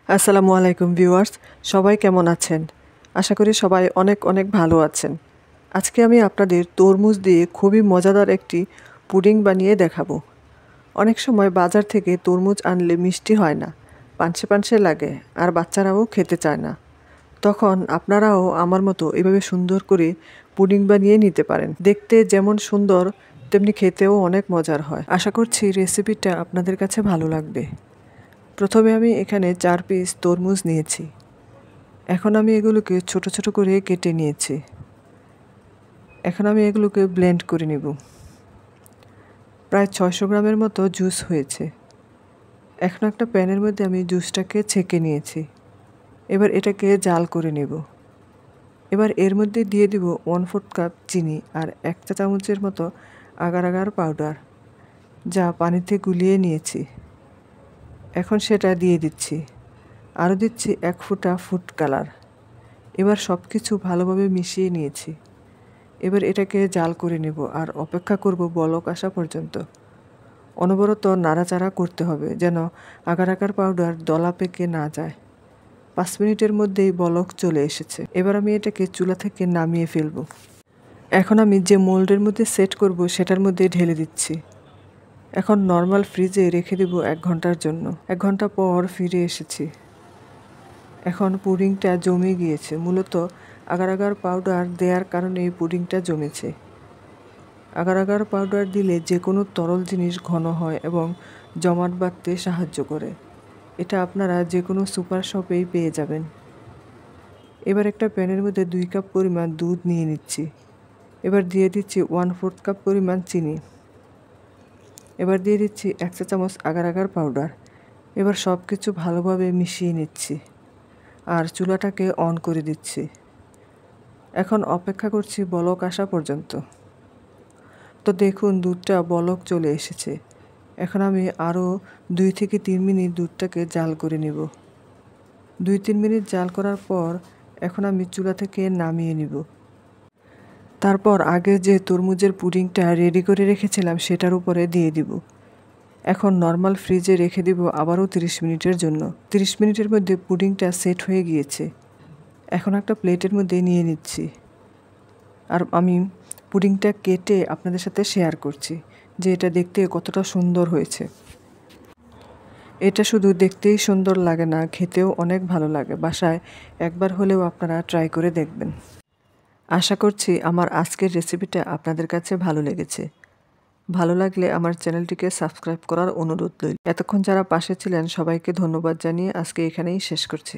আসসালামু আলাইকুম ভিউয়ার্স, সবাই কেমন আছেন? আশা করি সবাই অনেক অনেক ভালো আছেন। আজকে আমি আপনাদের তরমুজ দিয়ে খুবই মজাদার একটি পুডিং বানিয়ে দেখাবো। অনেক সময় বাজার থেকে তরমুজ আনলে মিষ্টি হয় না, পানসে পানসে লাগে, আর বাচ্চারাও খেতে চায় না। তখন আপনারাও আমার মতো এভাবে সুন্দর করে পুডিং বানিয়ে নিতে পারেন। দেখতে যেমন সুন্দর তেমনি খেতেও অনেক মজার হয়। আশা করছি রেসিপিটা আপনাদের কাছে ভালো লাগবে। প্রথমে আমি এখানে 4 পিস তরমুজ নিয়েছি। এখন আমি এগুলোকে ছোট ছোট করে কেটে নিয়েছি। এখন আমি এগুলোকে ব্লেন্ড করে নেব। প্রায় 600 গ্রামের মতো জুস হয়েছে। এখন একটা প্যানের মধ্যে আমি জুসটাকে ছেঁকে নিয়েছি। এবার এটাকে জাল করে নেব। এবার এর মধ্যে দিয়ে দিব 1/4 কাপ চিনি আর 1 চা চামচের মতো আগার আগার পাউডার, যা পানিতে গুলিয়ে নিয়েছি। এখন সেটা দিয়ে দিচ্ছি। আরও দিচ্ছি 1 ফোঁটা ফুড কালার। এবার সব কিছু ভালোভাবে মিশিয়ে নিয়েছি। এবার এটাকে জাল করে নেব আর অপেক্ষা করব বলক আসা পর্যন্ত। অনবরত নাড়াচাড়া করতে হবে যেন আগার আগার পাউডার দলা পেকে না যায়। 5 মিনিটের মধ্যেই বলক চলে এসেছে। এবার আমি এটাকে চুলা থেকে নামিয়ে ফেলব। এখন আমি যে মোল্ডের মধ্যে সেট করব সেটার মধ্যে ঢেলে দিচ্ছি। এখন নর্মাল ফ্রিজে রেখে দেব 1 ঘন্টার জন্য। 1 ঘন্টা পর ফিরে এসেছি। এখন পুডিংটা জমে গিয়েছে। মূলত আগার আগার পাউডার দেওয়ার কারণে এই পুডিংটা জমেছে। আগার আগার পাউডার দিলে যে কোনো তরল জিনিস ঘন হয় এবং জমাট বাঁধতে সাহায্য করে। এটা আপনারা যে কোনো সুপার শপেই পেয়ে যাবেন। এবার একটা প্যানের মধ্যে 2 কাপ পরিমাণ দুধ নিয়ে নিচ্ছি। এবার দিয়ে দিচ্ছি 1/4 কাপ পরিমাণ চিনি। এবার দিয়ে দিচ্ছি 1 চা চামচ আগার আগার পাউডার। এবার সব কিছু ভালোভাবে মিশিয়ে নিচ্ছি আর চুলাটাকে অন করে দিচ্ছি। এখন অপেক্ষা করছি বলক আসা পর্যন্ত। তো দেখুন দুধটা বলক চলে এসেছে। এখন আমি আরও 2 থেকে 3 মিনিট দুধটাকে জাল করে নেব। 2-3 মিনিট জাল করার পর এখন আমি চুলা থেকে নামিয়ে নিব। তারপর আগে যে তরমুজের পুডিংটা রেডি করে রেখেছিলাম সেটার উপরে দিয়ে দিব। এখন নর্মাল ফ্রিজে রেখে দিব আবারও 30 মিনিটের জন্য। 30 মিনিটের মধ্যে পুডিংটা সেট হয়ে গিয়েছে। এখন একটা প্লেটের মধ্যে নিয়ে নিচ্ছি আর আমি পুডিংটা কেটে আপনাদের সাথে শেয়ার করছি যে এটা দেখতে কতটা সুন্দর হয়েছে। এটা শুধু দেখতেই সুন্দর লাগে না, খেতেও অনেক ভালো লাগে। বাসায় একবার হলেও আপনারা ট্রাই করে দেখবেন। আশা করছি আমার আজকের রেসিপিটা আপনাদের কাছে ভালো লেগেছে। ভালো লাগলে আমার চ্যানেলটিকে সাবস্ক্রাইব করার অনুরোধ রইল। এতক্ষণ যারা পাশে ছিলেন সবাইকে ধন্যবাদ জানিয়ে আজকে এখানেই শেষ করছি।